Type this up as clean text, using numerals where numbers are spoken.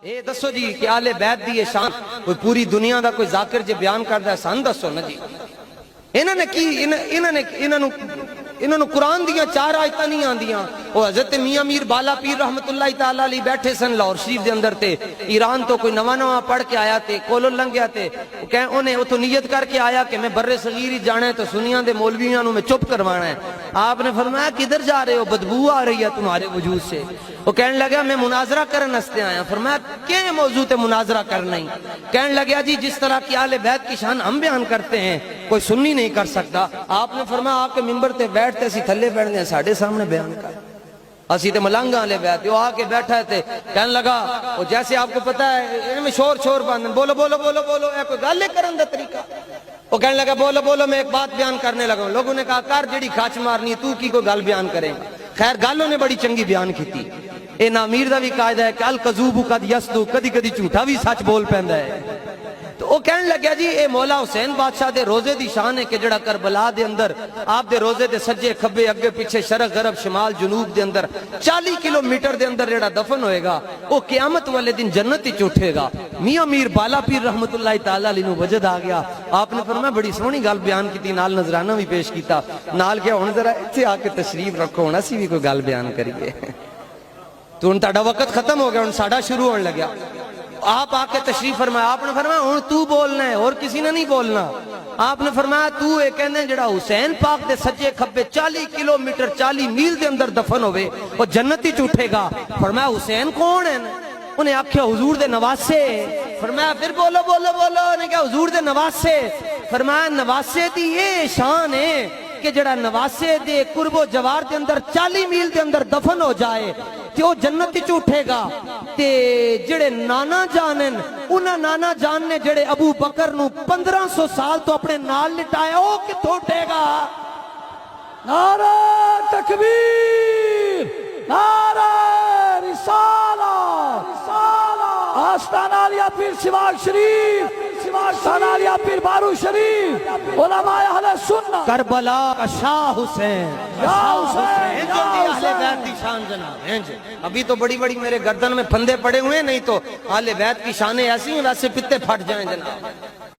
اے دسو جی کہ آل بیت دی شان کوئی پوری دنیا دا کوئی ذاکر جے بیان کردا ہے سان دسو نا جی۔ انہوں نے کی انہوں نے قرآن دیاں 4 آیتاں نہیں آندیاں۔ وہ حضرت میاں میر بالا پیر رحمت اللہ تعالیٰ علیہ بیٹھے سن لاہور شریف دے اندر تے، ایران تو کوئی نواں پڑھ کے آیا تے، کولو لنگیا تے، انہیں اتو نیت کر کے آیا کہ میں برے صغیر ہی جانا ہے تو سنیاں دے مولویاں نو میں چپ کروانا ہے۔ آپ نے فرمایا کدھر جا رہے ہو، بدبو آ رہی ہے تمہارے وجود سے۔ وہ کہنے لگا میں مناظرہ کرن ہستے آیا۔ فرمایا کیا موضوع تے مناظرہ کرنا ہی؟ کہنے لگا جی جس طرح کی آل بیت کی شان ہم بیان کرتے ہیں کوئی سنی نہیں کر سکتا۔ آپ نے فرمایا آ کے ممبر تے بیٹھتے اسی تھلے بیٹھتے ہیں ساڑھے سامنے بیان کر، اسی تے ملنگاں لے بیٹھتے۔ وہ آ کے بیٹھا ہے تے کہنے لگا وہ جیسے آپ کو پتا ہے ان میں شور باندھن، بولو بولو بولو بولو، اے کوئی گالے کرن دا طریقہ۔ وہ کہنے لگا بولو بولو، میں ایک بات بیان کرنے لگا۔ لوگوں نے کہا کر جڑی کھاچ مارنی تو کی کوئی گل بیان کرے۔ خیر گالوں نے بڑی چنگی بیان کی تھی۔ اے نامیر دا بھی قاعدہ ہے کہ القذوب قد یصدق، کدی کدی جھوٹا بھی سچ بول پیندا ہے۔ تو وہ کہنے لگا جی اے مولا حسین بادشاہ دے روزے دی شان ہے کہ جڑا کربلا دے اندر آپ دے روزے دے سجے کھبے اگے پیچھے شرق غرب شمال جنوب دے اندر 40 کلومیٹر دے اندر جڑا دفن ہوئے گا وہ قیامت والے دن جنت ہی اٹھے گا۔ میاں میر بالا پیر رحمت اللہ تعالی علیہ نو وجد آ گیا۔ آپ نے فرمایا بڑی سونی گل بیان کی، نال نذرانہ بھی پیش کیتا، نال کیا ہن ذرا ایتھے آ کے تشریف رکھو، ہن اسی بھی کوئی گل بیان کریے۔ تو ہن تہاڈا وقت ختم ہو گیا، ہن ساڈا شروع ہون لگیا۔ آپ آ کے تشریف فرمایا۔ آپ نے فرمایا ہن تو بولنا ہے اور کسی نے نہیں بولنا۔ آپ نے فرمایا تو اے کہنے جڑا حسین پاک دے سجے کھبے 40 کلومیٹر 40 میل دے اندر دفن ہوئے وہ جنت ہی اٹھے گا۔ فرمایا حسین کون ہے؟ انہیں آکھیا حضور دے نواسے۔ فرمایا پھر بولو بولو بولو۔ انہیں کہا حضور دے نواسے۔ فرمایا نواسے دی یہ شان ہے کہ جڑا نواسے دے قرب و جوار دے اندر 40 میل دے اندر دفن ہو جائے تے وہ جنت ہی اٹھے گا۔ تے جڑے نانا جانن انہاں نانا جان نے جڑے ابو بکر نو 1500 سال تو اپنے نال لٹایا وہ کتھوں اٹھے گا؟ نعرہ تکبیر، نعرہ رسالہ، آستانہ علیہ پیر سواگ شریف، آستانہ علیہ پیر بارو شریف، علماء اہل سنہ، کربلا کا شاہ حسین، یا حسین، یا اہل بیت کی شان جناب۔ ابھی تو بڑی بڑی میرے گردن میں پھندے پڑے ہوئے، نہیں تو اہل بیت کی شانیں ایسی ہیں ویسے پتے پھٹ جائیں جناب۔